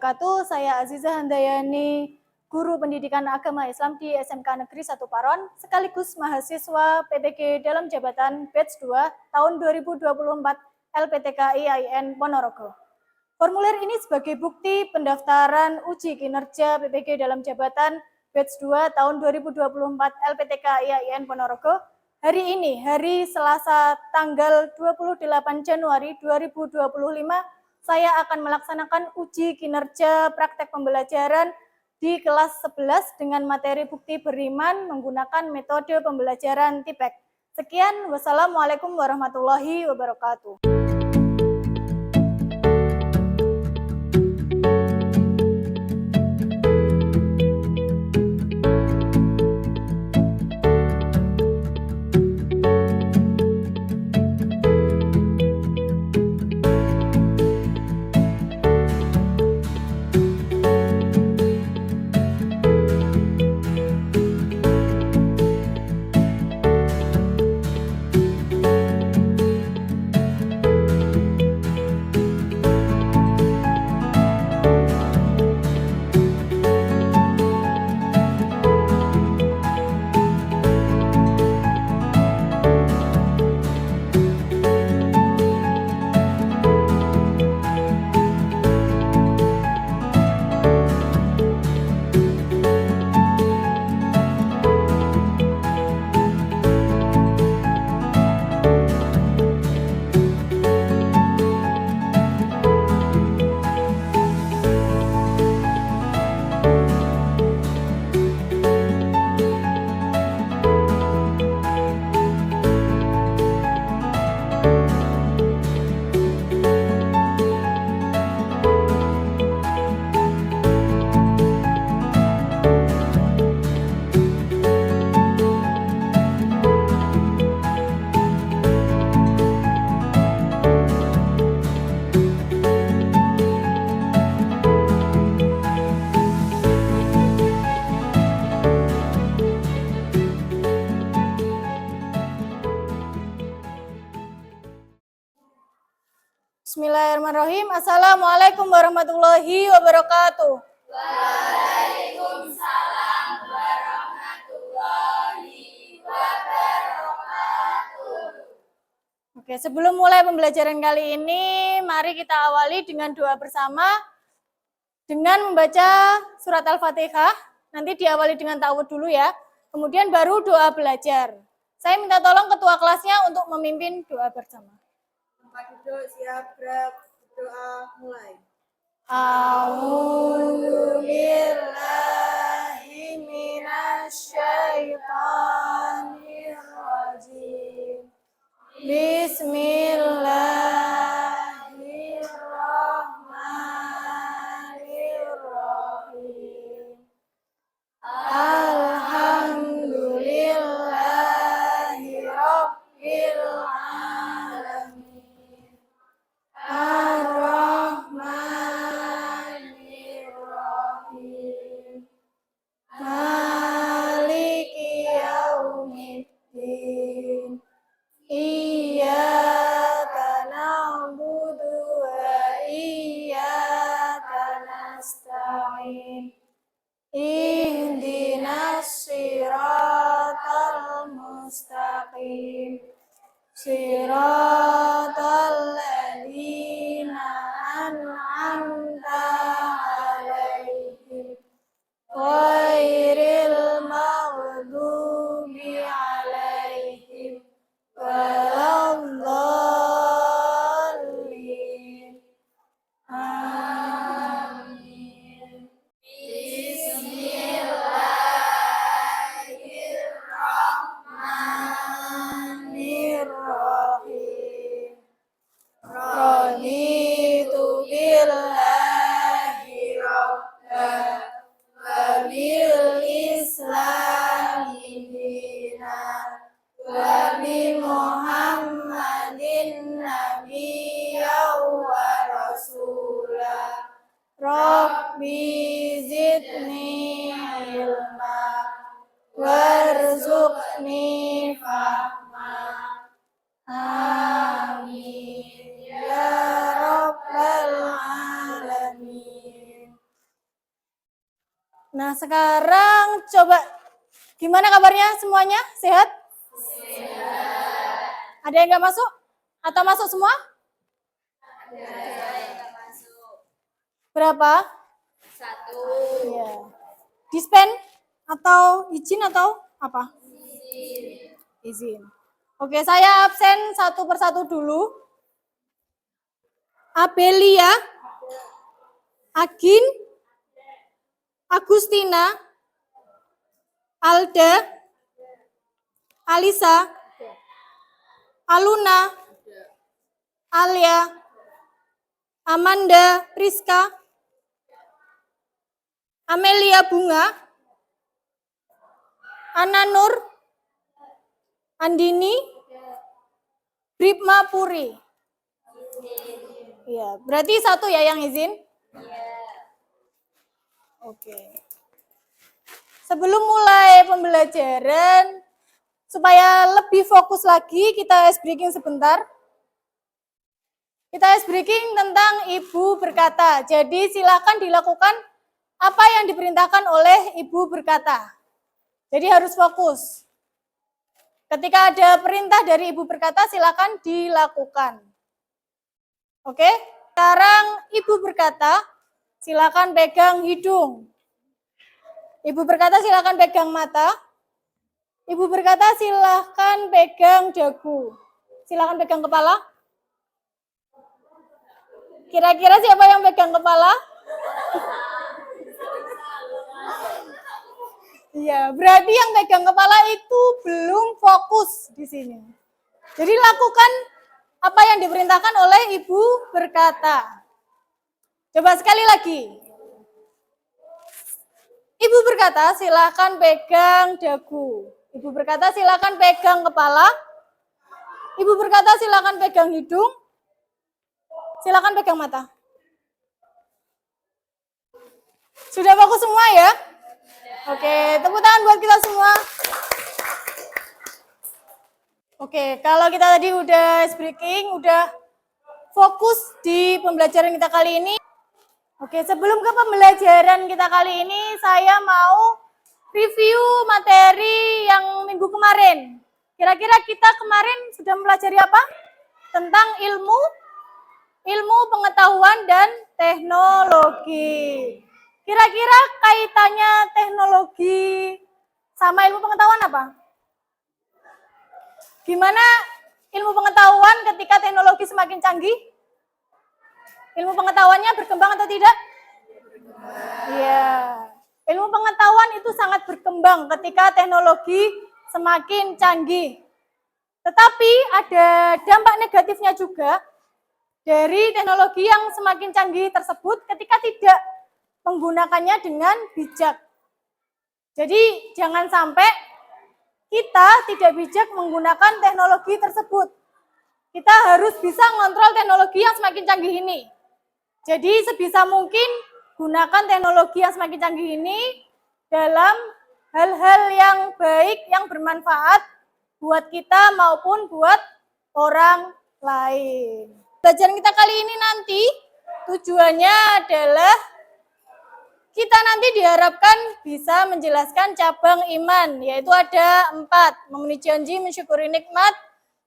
wabarakatuh. Saya Aziza Handayani, Guru Pendidikan Agama Islam di SMK Negeri 1 Paron, sekaligus mahasiswa PPG dalam jabatan Batch 2 tahun 2024 LPTK IAIN Ponorogo. Formulir ini sebagai bukti pendaftaran uji kinerja PPG dalam jabatan Batch 2 tahun 2024 LPTK IAIN Ponorogo. Hari ini, hari Selasa tanggal 28 Januari 2025, saya akan melaksanakan uji kinerja praktek pembelajaran di kelas 11 dengan materi bukti beriman menggunakan metode pembelajaran TIPEK. Sekian, wassalamualaikum warahmatullahi wabarakatuh. Bismillahirrahmanirrahim. Assalamualaikum warahmatullahi wabarakatuh. Waalaikumsalam warahmatullahi wabarakatuh. Oke, sebelum mulai pembelajaran kali ini, mari kita awali dengan doa bersama dengan membaca surat Al-Fatihah. Nanti diawali dengan ta'awudz dulu ya. Kemudian baru doa belajar. Saya minta tolong ketua kelasnya untuk memimpin doa bersama. Tempat duduk siap, gerak, doa mulai. A'udzu billahi minasyaitonir rajim. Bismillahirrahmanirrahim. Alhamdulillahi rabbil alamin. Ar-Rahmanir-Rahim. Maliki yaumiddin. Iyyaka na'budu wa iyyaka nasta'in. Ihdinas siratal mustaqim. Siratal ladzina an'amta 'alaihim ghairil maghdubi 'alaihim waladdallin. Amin. Bismillahirrahmanirrahim. Raditu billahi rabban wa bil islami dinan wa bi Muhammadin nabiyyan wa rasulah. Rabbi zidni ilma warzuqni fahma. Amin ya rabbal alamin. Nah, sekarang coba gimana kabarnya semuanya? Sehat? Sehat. Ada yang nggak masuk? Atau masuk semua? Ada yang nggak masuk. Berapa? 1. Iya. Dispen atau izin atau apa? Izin. Oke, saya absen satu persatu dulu. Abelia, Agin, Agustina, Alda, Alisa, Aluna, Alia, Amanda, Priska, Amelia Bunga, Ana Nur, Andini, Bribma Puri. Iya, berarti satu ya yang izin? Oke. Sebelum mulai pembelajaran, supaya lebih fokus lagi, kita ice breaking sebentar. Kita ice breaking tentang Ibu berkata. Jadi silakan dilakukan apa yang diperintahkan oleh Ibu berkata. Jadi harus fokus. Ketika ada perintah dari Ibu berkata, silakan dilakukan. Oke? Sekarang Ibu berkata, silakan pegang hidung. Ibu berkata silakan pegang mata. Ibu berkata silakan pegang dagu. Silakan pegang kepala. Kira-kira siapa yang pegang kepala? Iya, berarti yang pegang kepala itu belum fokus di sini. Jadi lakukan apa yang diperintahkan oleh Ibu berkata. Coba sekali lagi. Ibu berkata silakan pegang dagu. Ibu berkata silakan pegang kepala. Ibu berkata silakan pegang hidung. Silakan pegang mata. Sudah fokus semua ya? Oke, tepuk tangan buat kita semua. Oke, kalau kita tadi udah speaking, udah fokus di pembelajaran kita kali ini. Oke, sebelum ke pembelajaran kita kali ini, saya mau review materi yang minggu kemarin. Kira-kira kita kemarin sudah mempelajari apa? Tentang ilmu pengetahuan dan teknologi. Kira-kira kaitannya teknologi sama ilmu pengetahuan apa? Gimana ilmu pengetahuan ketika teknologi semakin canggih? Ilmu pengetahuannya berkembang atau tidak? Iya. Ilmu pengetahuan itu sangat berkembang ketika teknologi semakin canggih. Tetapi ada dampak negatifnya juga dari teknologi yang semakin canggih tersebut ketika tidak menggunakannya dengan bijak. Jadi jangan sampai kita tidak bijak menggunakan teknologi tersebut. Kita harus bisa mengontrol teknologi yang semakin canggih ini. Jadi sebisa mungkin gunakan teknologi yang semakin canggih ini dalam hal-hal yang baik, yang bermanfaat buat kita maupun buat orang lain. Pelajaran kita kali ini nanti tujuannya adalah kita nanti diharapkan bisa menjelaskan cabang iman, yaitu ada 4, memenuhi janji, mensyukuri nikmat,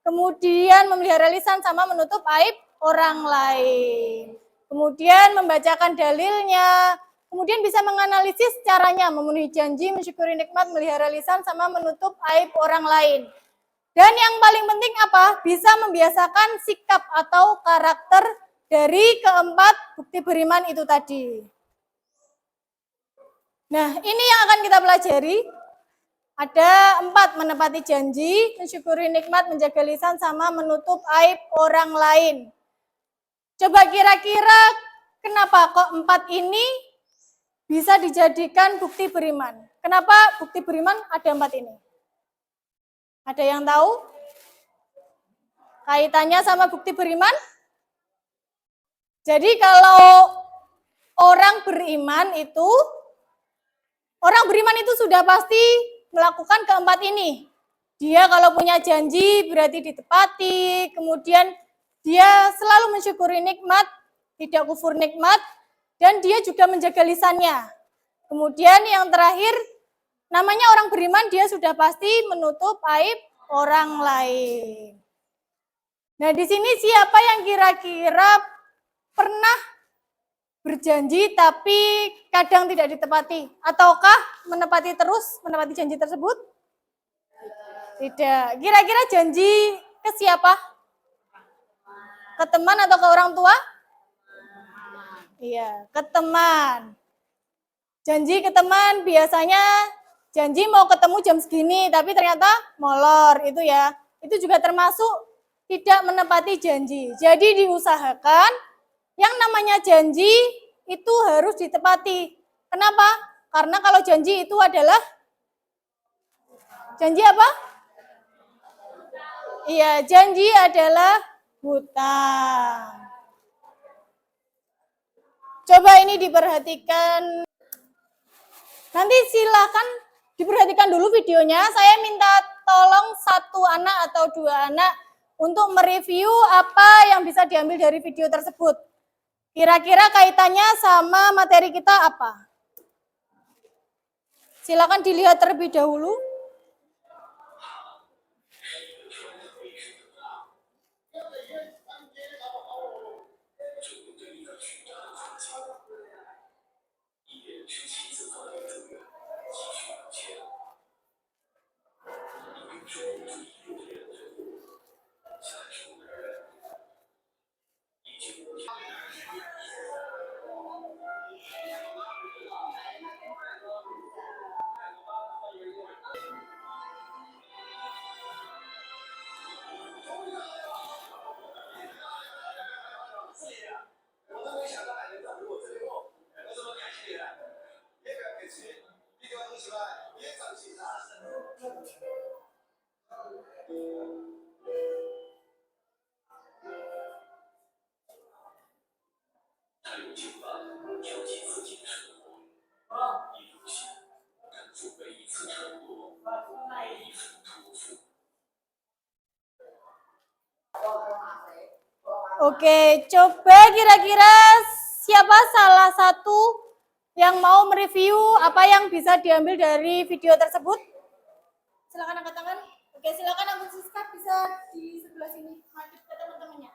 kemudian memelihara lisan sama menutup aib orang lain. Kemudian membacakan dalilnya, kemudian bisa menganalisis caranya, memenuhi janji, mensyukuri nikmat, melihara lisan, sama menutup aib orang lain. Dan yang paling penting apa? Bisa membiasakan sikap atau karakter dari keempat bukti beriman itu tadi. Nah, ini yang akan kita pelajari. Ada 4, menepati janji, mensyukuri nikmat, menjaga lisan, sama menutup aib orang lain. Coba kira-kira kenapa kok 4 ini bisa dijadikan bukti beriman? Kenapa bukti beriman ada 4 ini? Ada yang tahu? Kaitannya sama bukti beriman? Jadi kalau orang beriman itu sudah pasti melakukan keempat ini. Dia kalau punya janji berarti ditepati, kemudian dia selalu mensyukuri nikmat, tidak kufur nikmat, dan dia juga menjaga lisannya. Kemudian yang terakhir, namanya orang beriman dia sudah pasti menutup aib orang lain. Nah, di sini siapa yang kira-kira pernah berjanji tapi kadang tidak ditepati? Ataukah menepati janji tersebut? Tidak. Kira-kira janji ke siapa? Ke teman atau ke orang tua? Iya, ke teman. Janji ke teman biasanya janji mau ketemu jam segini, tapi ternyata molor itu ya. Itu juga termasuk tidak menepati janji. Jadi diusahakan yang namanya janji itu harus ditepati. Kenapa? Karena kalau janji itu adalah janji apa? Iya, janji adalah hutang. Coba ini diperhatikan. Nanti silakan diperhatikan dulu videonya. Saya minta tolong 1 anak atau 2 anak untuk mereview apa yang bisa diambil dari video tersebut. Kira-kira kaitannya sama materi kita apa? Silakan dilihat terlebih dahulu. Oke, coba kira-kira siapa salah satu yang mau mereview apa yang bisa diambil dari video tersebut? Silakan angkat tangan. Oke, silakan Abu Siska bisa di sebelah sini madep ke teman-temannya.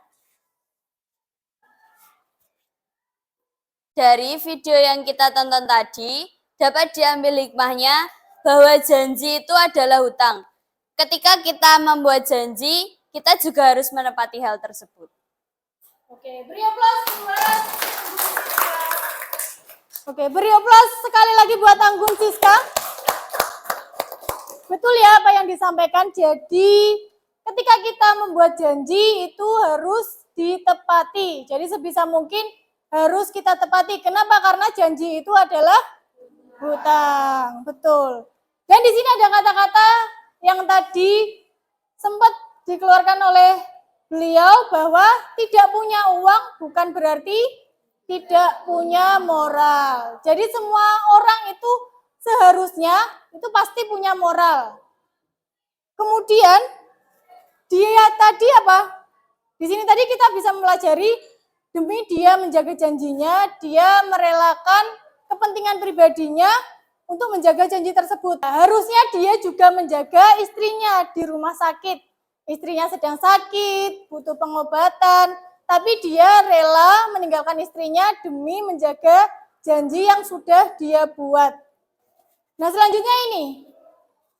Dari video yang kita tonton tadi, dapat diambil hikmahnya bahwa janji itu adalah hutang. Ketika kita membuat janji, kita juga harus menepati hal tersebut. Oke, beri aplaus buat Oke, beri aplaus sekali lagi buat Anggun Siska. Betul ya apa yang disampaikan. Jadi ketika kita membuat janji itu harus ditepati. Jadi sebisa mungkin harus kita tepati. Kenapa? Karena janji itu adalah hutang. Betul. Dan di sini ada kata-kata yang tadi sempat dikeluarkan oleh beliau bahwa tidak punya uang bukan berarti tidak punya moral. Jadi semua orang itu seharusnya itu pasti punya moral. Kemudian dia tadi apa? Di sini tadi kita bisa mempelajari demi dia menjaga janjinya, dia merelakan kepentingan pribadinya untuk menjaga janji tersebut. Nah, harusnya dia juga menjaga istrinya di rumah sakit. Istrinya sedang sakit, butuh pengobatan, tapi dia rela meninggalkan istrinya demi menjaga janji yang sudah dia buat. Nah, selanjutnya ini,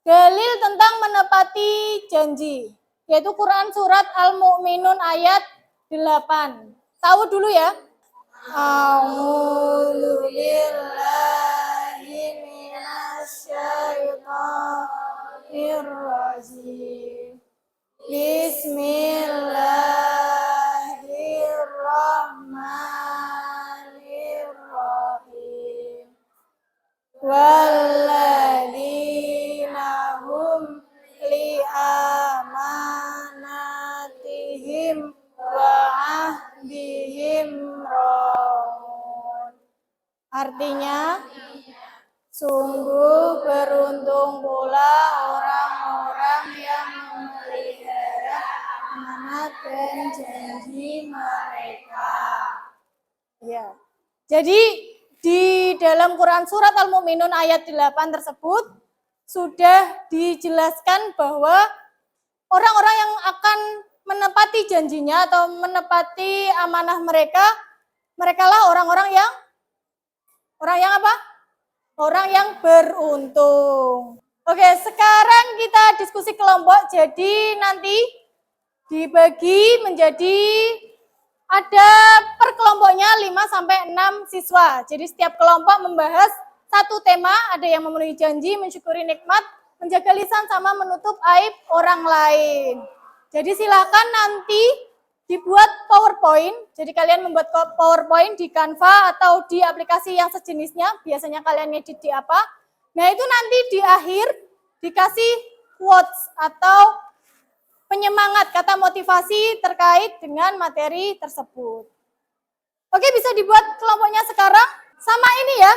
dalil tentang menepati janji, yaitu Quran Surat Al-Mu'minun ayat 8. Tahu dulu ya. A'udzu billahi minasyaitonir rajim. Bismillahirrahmanirrahim. Walladzina hum li'amanatihim wa ahdihim ra'un. Artinya, sungguh beruntung pula orang-orang yang memelihara amanat dan janji mereka. Ya. Jadi di di dalam Quran Surat Al-Mu'minun ayat 8 tersebut sudah dijelaskan bahwa orang-orang yang akan menepati janjinya atau menepati amanah mereka, merekalah orang-orang yang apa? Orang yang beruntung. Oke, sekarang kita diskusi kelompok. Jadi nanti dibagi menjadi ada per kelompoknya 5 sampai 6 siswa. Jadi setiap kelompok membahas satu tema, ada yang memenuhi janji, mensyukuri nikmat, menjaga lisan sama menutup aib orang lain. Jadi silakan nanti dibuat PowerPoint. Jadi kalian membuat PowerPoint di Canva atau di aplikasi yang sejenisnya. Biasanya kalian ngedit di apa? Nah, itu nanti di akhir dikasih quotes atau penyemangat, kata motivasi terkait dengan materi tersebut. Oke, bisa dibuat kelompoknya sekarang. Sama ini ya,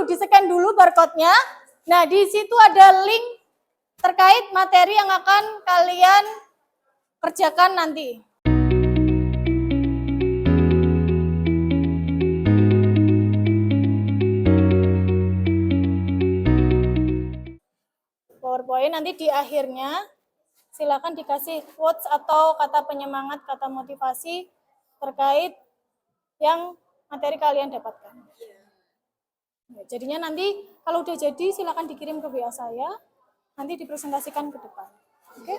di-scan dulu barcode-nya. Nah, di situ ada link terkait materi yang akan kalian kerjakan nanti. PowerPoint nanti di akhirnya silakan dikasih quotes atau kata penyemangat, kata motivasi terkait yang materi kalian dapatkan. Ya, jadinya nanti kalau udah jadi silakan dikirim ke WA saya, nanti dipresentasikan ke depan. Oke?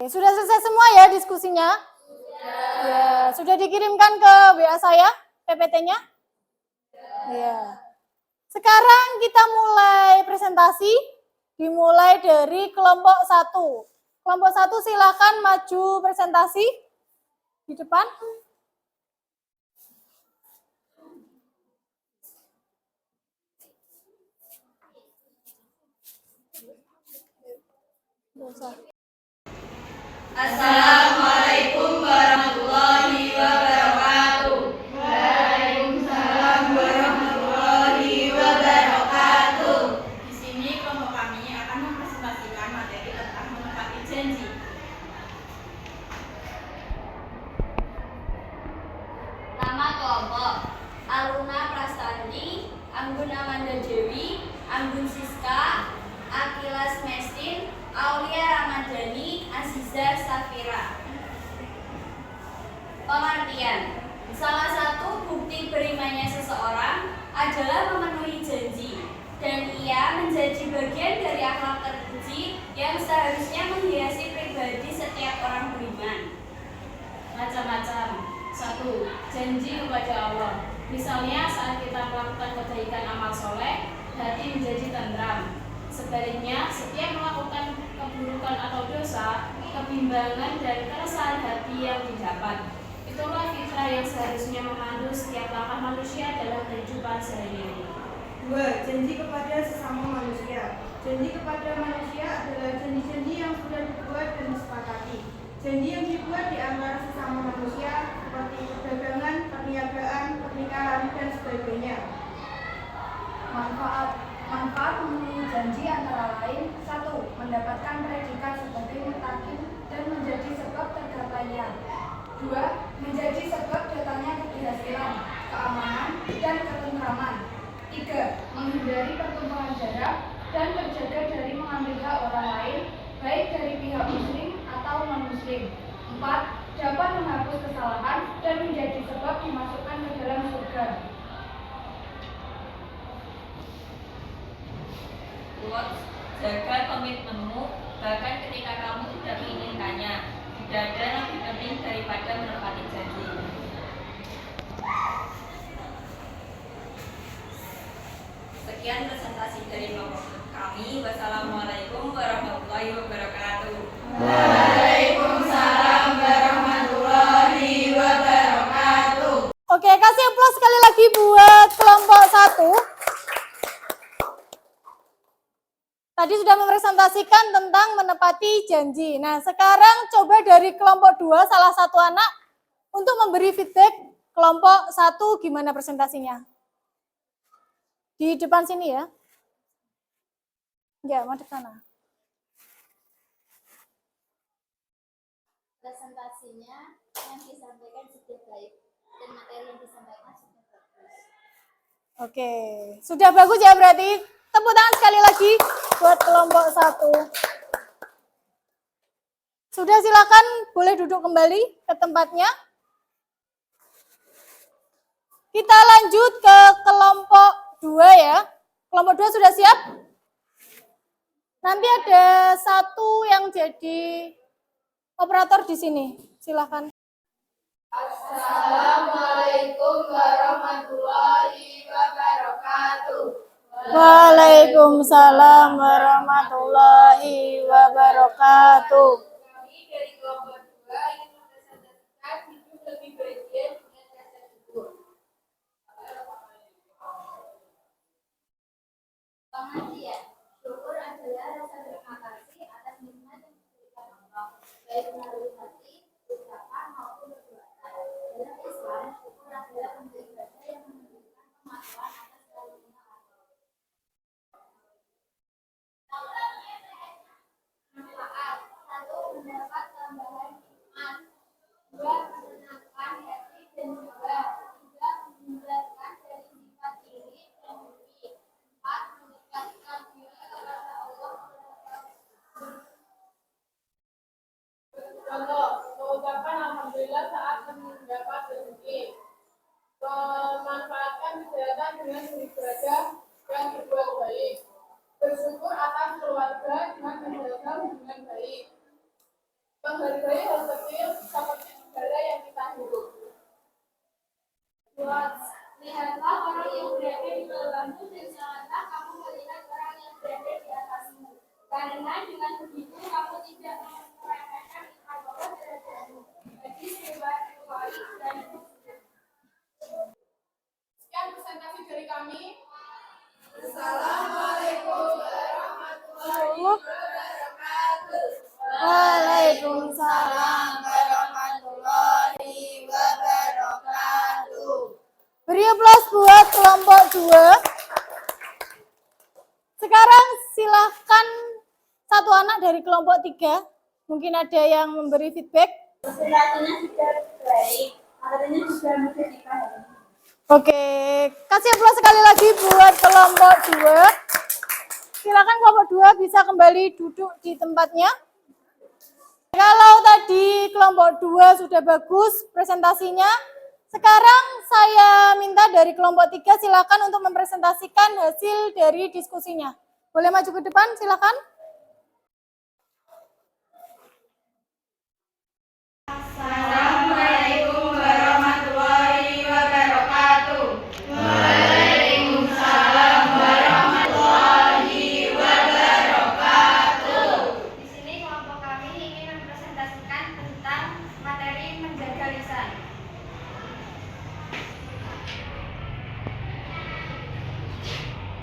Sudah selesai semua ya diskusinya? Ya, sudah dikirimkan ke WA saya PPT-nya? Ya. Sekarang kita mulai presentasi, dimulai dari kelompok 1. Kelompok 1 silakan maju presentasi di depan. Assalamualaikum warahmatullahi wabarakatuh. Waalaikumsalam warahmatullahi wabarakatuh. Di sini kelompok kami akan mempresentasikan materi tentang menepati janji. Nama kelompok: Aluna Prastandi, Anggun Amanda Dewi, Anggun Siska, Akilas Mestin, Aulia Ramadhani, Aziza Safira. Pengertian: salah satu bukti berimannya seseorang adalah memenuhi janji, dan ia menjadi bagian dari akhlak terpuji yang seharusnya menghiasi pribadi setiap orang beriman. Macam-macam. 1. Janji kepada Allah. Misalnya saat kita melakukan kebaikan amal soleh, hati menjadi tentram. Sebaliknya, setiap melakukan keburukan atau dosa, kebimbangan dan keresahan hati yang didapat. Itulah fitrah yang seharusnya memandu setiap langkah manusia dalam kehidupan sehari-hari. 2. Janji kepada sesama manusia. Janji kepada manusia adalah janji-janji yang sudah dibuat dan disepakati. Janji yang dibuat di antara sesama manusia seperti perdagangan, perniagaan, pernikahan, dan sebagainya. Manfaat memenuhi janji antara lain: 1. Mendapatkan predikat sebagai mutakin dan menjadi sebab tergapainya. 2. Menjadi sebab datangnya keberhasilan, keamanan, dan ketentraman. 3. Menghindari pertumpahan darah dan terjaga dari mengambil hak orang lain, baik dari pihak muslim atau non-muslim. 4. Dapat menghapus kesalahan dan menjadi sebab dimasukkan ke dalam surga. Jaga komitmenmu, bahkan ketika kamu tidak menginginkannya. Tidak ada yang lebih penting daripada menepati janji. Sekian presentasi dari kelompok kami. Wassalamualaikum warahmatullahi wabarakatuh. Waalaikumsalam warahmatullahi wabarakatuh. Oke, kasih aplaus sekali lagi buat kelompok 1. Tadi sudah mempresentasikan tentang menepati janji. Nah, sekarang coba dari kelompok 2, salah satu anak, untuk memberi feedback kelompok 1 gimana presentasinya. Di depan sini ya. Ya, madep sana. Presentasinya yang disampaikan sudah baik dan materi yang disampaikan sudah bagus. Oke, sudah bagus ya berarti. Tepuk tangan sekali lagi buat kelompok 1. Sudah, silakan boleh duduk kembali ke tempatnya. Kita lanjut ke kelompok 2 ya. Kelompok 2 sudah siap? Nanti ada satu yang jadi operator di sini. Silakan. Assalamualaikum warahmatullahi wabarakatuh. Waalaikumsalam warahmatullahi wabarakatuh. Kami dari kelompok 2 ingin mempresentasikan hidup lebih bergiat dengan rasa syukur. Pengertian, syukur adalah rasa terima kasih atas nikmat yang diberikan Allah, baik melalui hati, ucapan maupun perbuatan. Dalam Islam, syukur adalah bentuk ibadah yang menunjukkan pengakuan atas karunia Allah. Manfaat: 1. Mendapat tambahan iman. 2. Menenangkan hati dan jiwa. 3. Menghindarkan dari sifat iri dan dengki. 4. Mendekatkan diri kepada Allah. Contoh, mengucapkan alhamdulillah saat mendapat rezeki. Memanfaatkan kesehatan dengan beribadah dan berbuat baik. Bersyukur atas keluarga dengan menjaga hubungan baik. Menghargai hal kecil seperti negara yang kita hidup. Lihatlah orang yang berada di bawahmu dan janganlah kamu melihat orang yang berada di atasmu. Karena dengan begitu kamu tidak meremehkan nikmat Allah derajatmu. Bagi riwayat Bukhari dan Muslim. Sekian presentasi dari kami. Waalaikumsalam warahmatullahi wabarakatuh. Beri aplaus buat kelompok 2. Sekarang silahkan satu anak dari kelompok 3. Mungkin ada yang memberi feedback. Presentasinya sudah baik, materinya juga mudah dipahami. Oke, kasih aplaus sekali lagi buat kelompok 2. Silakan kelompok 2 bisa kembali duduk di tempatnya. Kalau tadi kelompok 2 sudah bagus presentasinya, sekarang saya minta dari kelompok 3 silakan untuk mempresentasikan hasil dari diskusinya. Boleh maju ke depan, silakan. Assalamualaikum warahmatullahi wabarakatuh. Waalaikumsalam warahmatullahi wabarakatuh. Di sini kelompok kami ingin mempresentasikan tentang materi menjaga lisan.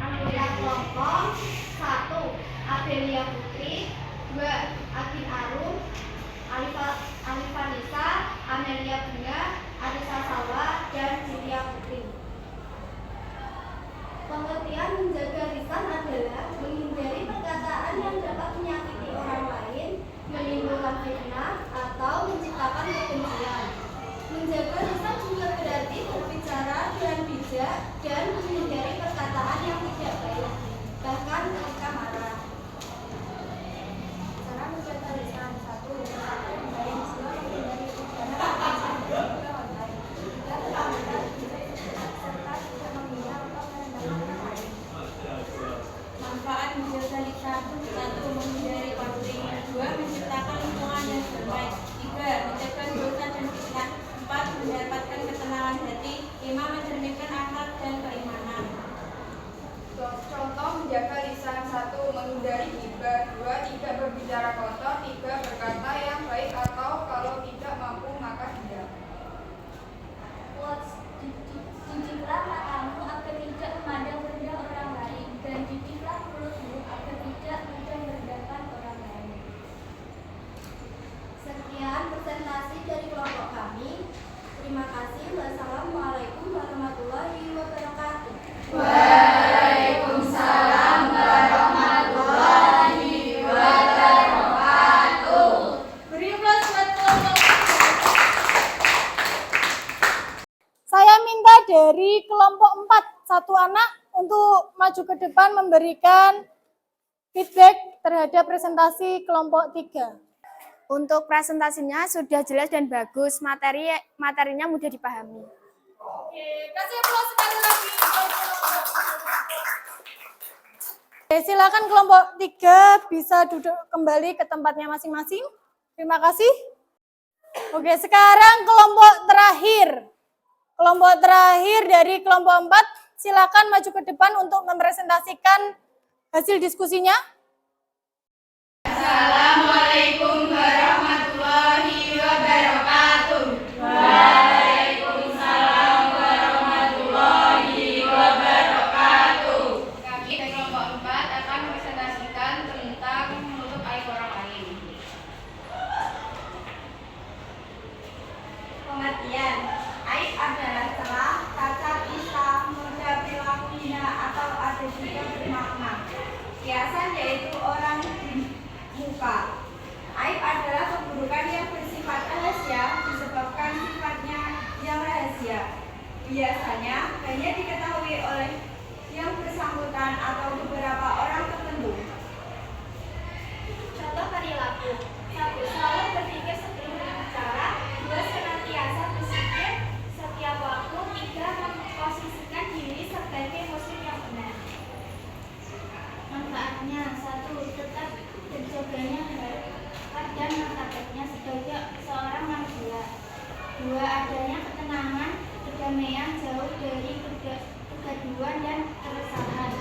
Anggota kelompok 1. Adelia Putri. 2. Agin Arum, Alifanisa, Amelia Bunga, Arisa Salwa, dan Julia Putri. Pengertian menjaga lisan adalah menghindari perkataan yang dapat menyakiti orang lain, menimbulkan fitnah, atau menciptakan kebencian. Menjaga lisan juga berarti berbicara dengan bijak dan menghindari perkataan yang tidak baik, bahkan ketika marah. Cara menjaga lisan: 1. Menggunakan baik jiwa, menghindari ujaran kebencian dan orang lain. 3. Berkomentar serta tidak menghina atau merendahkan orang lain. Manfaat menjaga lisan: 1. Menghindari konflik. 2. Menciptakan lingkungan yang damai. 3. Mencegah dosa dan fitnah. 4. Mendapatkan ketenangan hati. 5. Mencerminkan akhlak dan keimanan. kelompok 4, satu anak untuk maju ke depan memberikan feedback terhadap presentasi kelompok 3. Untuk presentasinya sudah jelas dan bagus, materinya mudah dipahami. Oke, kasih aplaus sekali lagi. Oke, silakan kelompok 3 bisa duduk kembali ke tempatnya masing-masing. Terima kasih. Oke, sekarang kelompok terakhir. Kelompok terakhir dari kelompok 4, silakan maju ke depan untuk mempresentasikan hasil diskusinya. Assalamualaikum warahmatullahi wabarakatuh. Waalaikumsalam warahmatullahi wabarakatuh. Kami dari kelompok 4 akan mempresentasikan tentang menutup aib orang lain. Pengertian, aib adalah celah, cacat, islam, noda, perilaku hina atau ada juga bermakna. Kiasan yaitu orang di muka. Aib adalah keburukan yang bersifat rahasia disebabkan sifatnya yang rahasia. Biasanya hanya diketahui oleh yang bersangkutan atau beberapa orang tertentu. Contoh perilaku. 1. Selalu berpikir sebelum berbicara. 2. Senantiasa berpikir setiap waktu. 3. Memposisikan diri sebagai muslim yang benar. Manfaatnya. 1. Tetap terjaganya harkat dan martabatnya sebagai seorang manusia. 2. Adanya ketenangan, kedamaian, jauh dari kegaduhan dan keresahan,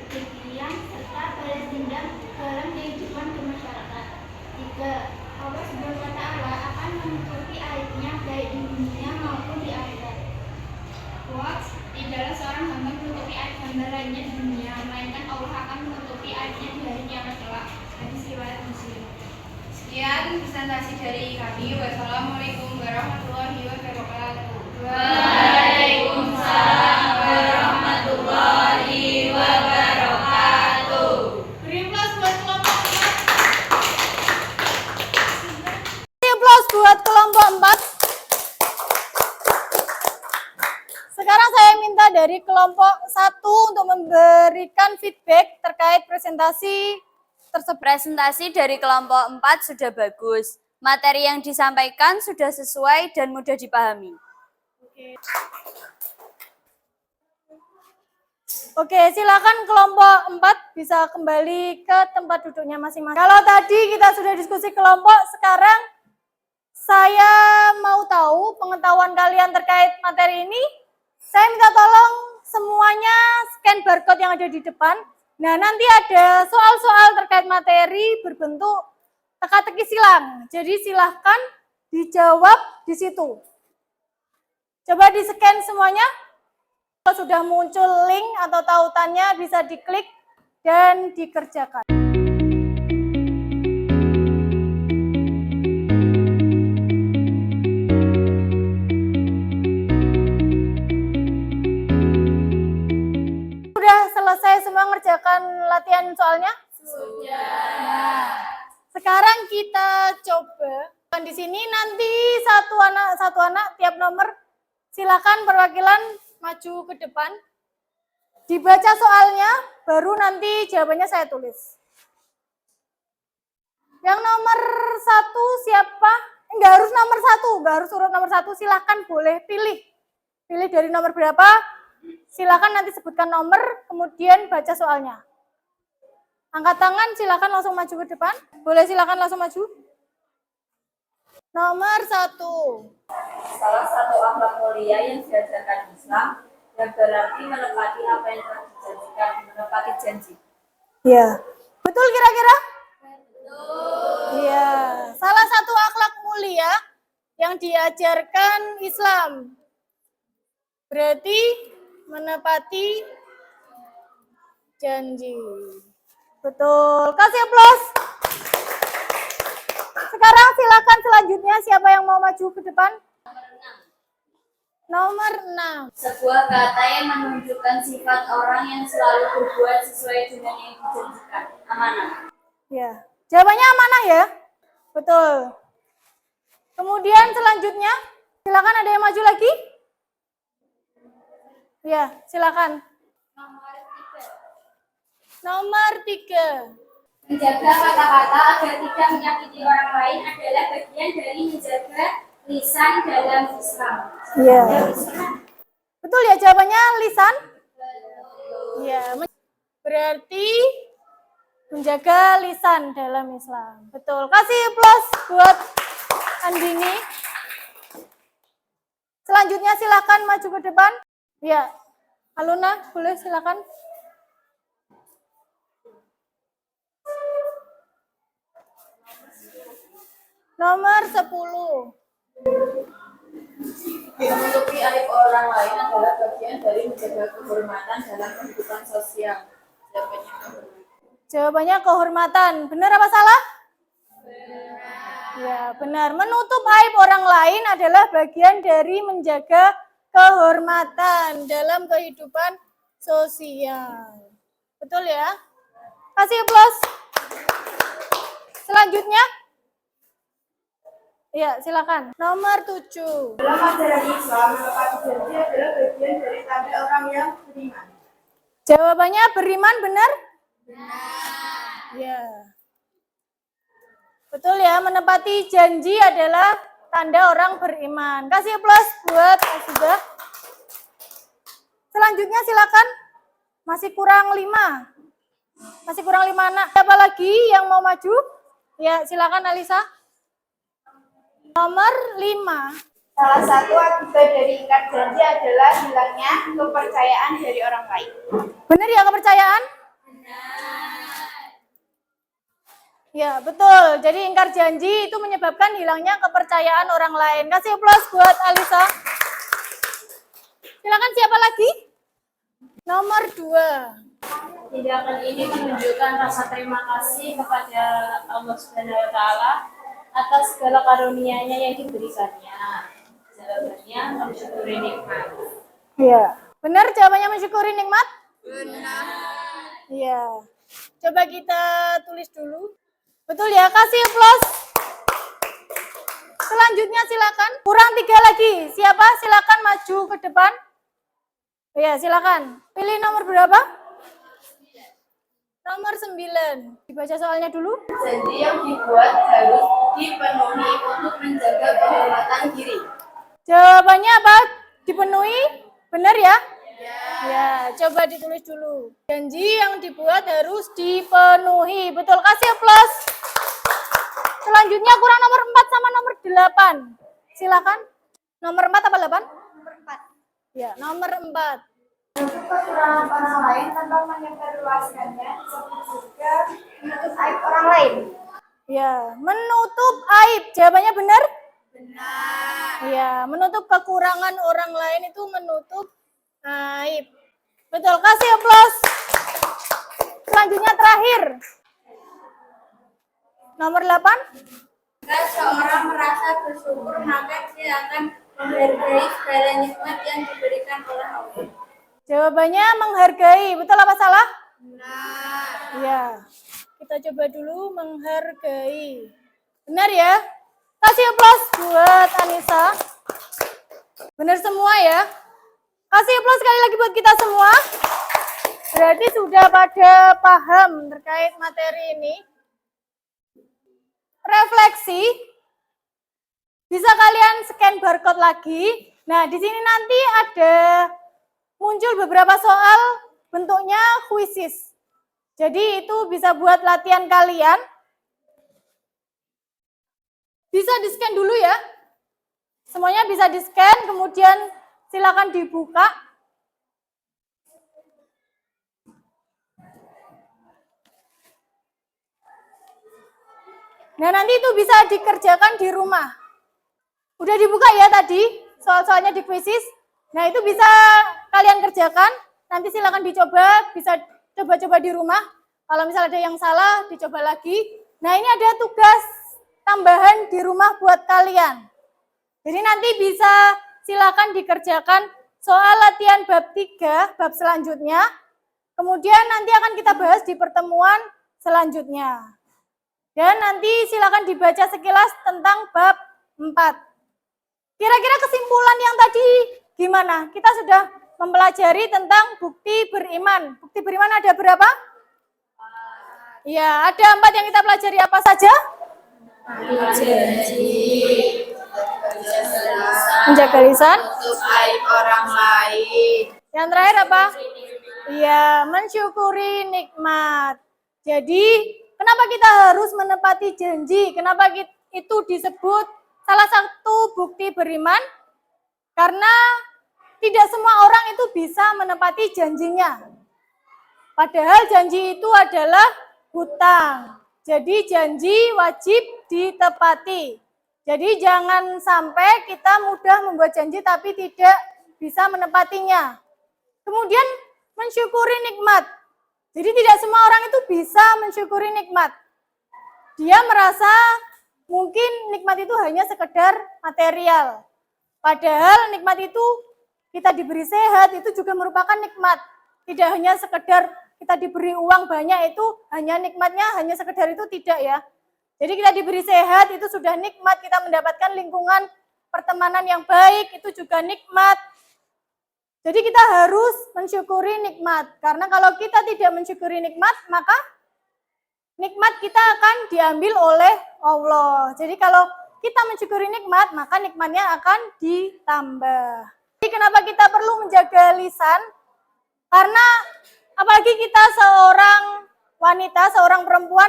kebencian, serta balas dendam dalam kehidupan bermasyarakat. 3. Allah Subhanahu wa Ta'ala akan menutupi aibnya baik di dunia maupun di akhirat. Quotes, tidaklah seorang hamba menutupi aib hamba lainnya di dunia, melainkan Allah akan menutupi aibnya di hari kiamat kelak. Hadis riwayat Muslim. Sekian presentasi dari kami. Wassalamualaikum warahmatullahi wabarakatuh. Waalaikumsalam warahmatullahi wabarakatuh. Beri aplaus buat kelompok 4. Beri aplaus buat kelompok 4. Sekarang saya minta dari kelompok 1 untuk memberikan feedback terkait presentasi tersebut. Presentasi dari kelompok 4 sudah bagus. Materi yang disampaikan sudah sesuai dan mudah dipahami. Oke, silakan kelompok 4 bisa kembali ke tempat duduknya masing-masing. Kalau tadi kita sudah diskusi kelompok, sekarang saya mau tahu pengetahuan kalian terkait materi ini. Saya minta tolong semuanya scan barcode yang ada di depan. Nah, nanti ada soal-soal terkait materi berbentuk teka-teki silang. Jadi silahkan dijawab di situ. Coba di-scan semuanya. Kalau sudah muncul link atau tautannya bisa diklik dan dikerjakan. Sudah selesai semua mengerjakan latihan soalnya? Sudah. Sekarang kita coba. Di sini nanti satu anak tiap nomor, silakan perwakilan maju ke depan. Dibaca soalnya, baru nanti jawabannya saya tulis. Yang nomor 1 siapa? Enggak harus nomor 1, enggak harus urut nomor 1. Silakan boleh pilih. Pilih dari nomor berapa? Silakan nanti sebutkan nomor, kemudian baca soalnya. Angkat tangan, silakan langsung maju ke depan. Boleh silakan langsung maju. Nomor 1. Salah satu akhlak mulia yang diajarkan Islam yang berarti menepati apa yang telah dijanjikan, menepati janji. Ya. Betul kira-kira? Iya. Salah satu akhlak mulia yang diajarkan Islam berarti menepati janji. Betul. Kasih aplaus. Sekarang silakan selanjutnya siapa yang mau maju ke depan? Nomor 6. Sebuah kata yang menunjukkan sifat orang yang selalu berbuat sesuai dengan yang dijanjikan. Amanah. Ya. Jawabannya amanah ya? Betul. Kemudian selanjutnya, silakan ada yang maju lagi. Ya, silakan. Nomor 3. Menjaga kata-kata agar tidak menyakiti orang lain adalah bagian dari menjaga lisan dalam Islam. Iya. Betul ya jawabannya lisan? Iya. Berarti menjaga lisan dalam Islam. Betul. Kasih plus buat Andini. Selanjutnya silakan maju ke depan. Ya. Aluna, boleh silakan. Nomor 10. Menutupi aib orang lain adalah bagian dari menjaga kehormatan dalam kehidupan sosial. Jawabannya kehormatan. Benar apa salah? Benar. Ya, benar. Menutup aib orang lain adalah bagian dari menjaga kehormatan dalam kehidupan sosial. Betul ya? Kasih plus. Selanjutnya. Ya, silakan. Nomor 7. Dalam ajaran Islam, menepati janji adalah bagian dari tanda orang yang beriman. Jawabannya beriman benar? Benar. Ya. Betul ya, menepati janji adalah tanda orang beriman. Kasih plus buat Azubah. Selanjutnya silakan. Masih kurang 5. Masih kurang 5 anak. Siapa lagi yang mau maju? Ya, silakan Alisa. Nomor 5. Salah satu akibat dari ingkar janji adalah hilangnya kepercayaan dari orang lain. Benar ya kepercayaan? Benar. Ya, betul. Jadi ingkar janji itu menyebabkan hilangnya kepercayaan orang lain. Kasih plus buat Alisa. Silakan siapa lagi? Nomor 2. Tindakan ini menunjukkan rasa terima kasih kepada Allah Subhanahu wa taala atas segala karunia-Nya yang diberikannya. Jawabannya mensyukuri nikmat. Iya. Benar jawabannya mensyukuri nikmat? Benar. Iya. Coba kita tulis dulu. Betul ya, kasih plus. Selanjutnya silakan. Kurang 3 lagi. Siapa? Silakan maju ke depan. Iya, silakan. Pilih nomor berapa? Nomor 9. Dibaca soalnya dulu. Janji yang dibuat harus dipenuhi untuk menjaga kehormatan diri. Jawabannya apa? Dipenuhi? Benar ya? Ya, coba ditulis dulu. Janji yang dibuat harus dipenuhi. Betul, kasih plus. Selanjutnya kurang nomor 4 sama nomor 8. Silakan. Nomor 4 apa 8? Nomor 4. Ya, nomor 4. Kekurangan orang lain tanpa menyebarluaskannya, disebut juga menutup aib orang lain. Ya, menutup aib. Jawabannya benar? Benar. Ya, menutup kekurangan orang lain itu menutup aib. Betul, kasih plus. Selanjutnya terakhir. Nomor 8. Jika seorang merasa bersyukur, maka dia akan menghargai segala nikmat yang diberikan oleh Allah. Jawabannya menghargai. Betul apa salah? Benar. Ya. Kita coba dulu menghargai. Benar ya? Kasih plus buat Anissa. Benar semua ya? Kasih plus sekali lagi buat kita semua. Berarti sudah pada paham terkait materi ini. Refleksi. Bisa kalian scan barcode lagi. Nah, di sini nanti ada muncul beberapa soal bentuknya kuisis. Jadi itu bisa buat latihan kalian. Bisa di-scan dulu ya. Semuanya bisa di-scan, kemudian silakan dibuka. Nah, nanti itu bisa dikerjakan di rumah. Udah dibuka ya tadi soal-soalnya di kuisis. Nah, itu bisa kalian kerjakan. Nanti silakan dicoba, bisa coba-coba di rumah. Kalau misalnya ada yang salah, dicoba lagi. Nah, ini ada tugas tambahan di rumah buat kalian. Jadi nanti bisa silakan dikerjakan soal latihan bab 3, bab selanjutnya. Kemudian nanti akan kita bahas di pertemuan selanjutnya. Dan nanti silakan dibaca sekilas tentang bab 4. Kira-kira kesimpulan yang tadi gimana? Kita sudah mempelajari tentang bukti beriman. Bukti beriman ada berapa? Ya, ada 4 yang kita pelajari. Apa saja? Menjaga lisan. Untuk aib orang lain. Yang terakhir apa? Iya, mensyukuri nikmat. Jadi, kenapa kita harus menepati janji? Kenapa itu disebut salah satu bukti beriman? Karena tidak semua orang itu bisa menepati janjinya. Padahal janji itu adalah hutang. Jadi janji wajib ditepati. Jadi jangan sampai kita mudah membuat janji tapi tidak bisa menepatinya. Kemudian mensyukuri nikmat. Jadi tidak semua orang itu bisa mensyukuri nikmat. Dia merasa mungkin nikmat itu hanya sekedar material. Padahal nikmat itu kita diberi sehat itu juga merupakan nikmat. Tidak hanya sekedar kita diberi uang banyak itu hanya nikmatnya hanya sekedar itu tidak ya. Jadi kita diberi sehat itu sudah nikmat, kita mendapatkan lingkungan pertemanan yang baik itu juga nikmat. Jadi kita harus mensyukuri nikmat. Karena kalau kita tidak mensyukuri nikmat, maka nikmat kita akan diambil oleh Allah. Jadi kalau kita mensyukuri nikmat, maka nikmatnya akan ditambah. Jadi kenapa kita perlu menjaga lisan? Karena apalagi kita seorang wanita, seorang perempuan,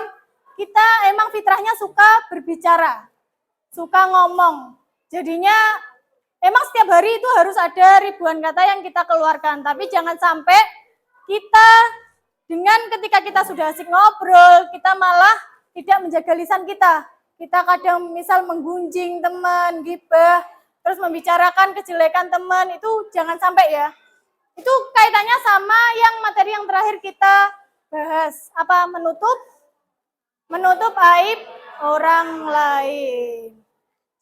kita emang fitrahnya suka berbicara, suka ngomong. Jadinya emang setiap hari itu harus ada ribuan kata yang kita keluarkan. Tapi jangan sampai kita dengan ketika kita sudah asik ngobrol, kita malah tidak menjaga lisan kita. Kita kadang misal menggunjing teman, gibah, terus membicarakan kejelekan teman, itu jangan sampai ya. Itu kaitannya sama yang materi yang terakhir kita bahas. Apa? Menutup aib orang lain.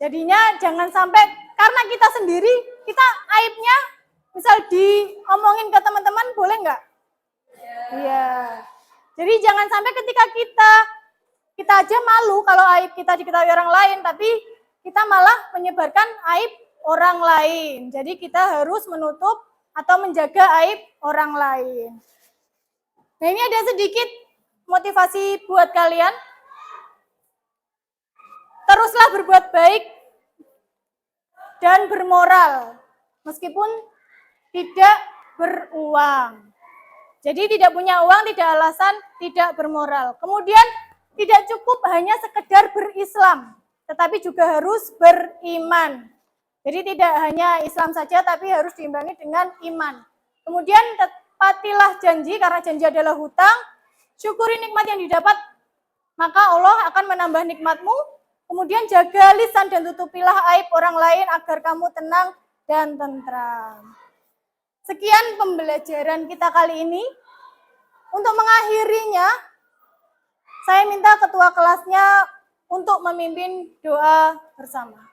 Jadinya jangan sampai karena kita sendiri, kita aibnya misal diomongin ke teman-teman, boleh nggak? Iya. Jadi jangan sampai ketika kita aja malu kalau aib kita diketahui orang lain, tapi kita malah menyebarkan aib orang lain. Jadi kita harus menutup atau menjaga aib orang lain. Nah, ini ada sedikit motivasi buat kalian. Teruslah berbuat baik dan bermoral, meskipun tidak beruang. Jadi tidak punya uang tidak alasan tidak bermoral. Kemudian tidak cukup hanya sekedar berislam, tetapi juga harus beriman. Jadi tidak hanya Islam saja, tapi harus diimbangi dengan iman. Kemudian tepatilah janji, karena janji adalah hutang. Syukuri nikmat yang didapat, maka Allah akan menambah nikmatmu. Kemudian jaga lisan dan tutupilah aib orang lain agar kamu tenang dan tentram. Sekian pembelajaran kita kali ini. Untuk mengakhirinya, saya minta ketua kelasnya untuk memimpin doa bersama.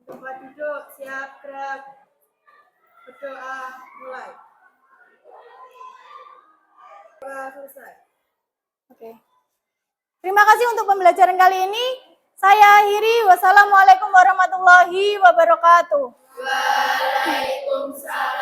Tempat duduk, siap, gerak, berdoa, mulai. Doa selesai. Oke. Terima kasih untuk pembelajaran kali ini. Saya akhiri. Wassalamualaikum warahmatullahi wabarakatuh. Waalaikumsalam.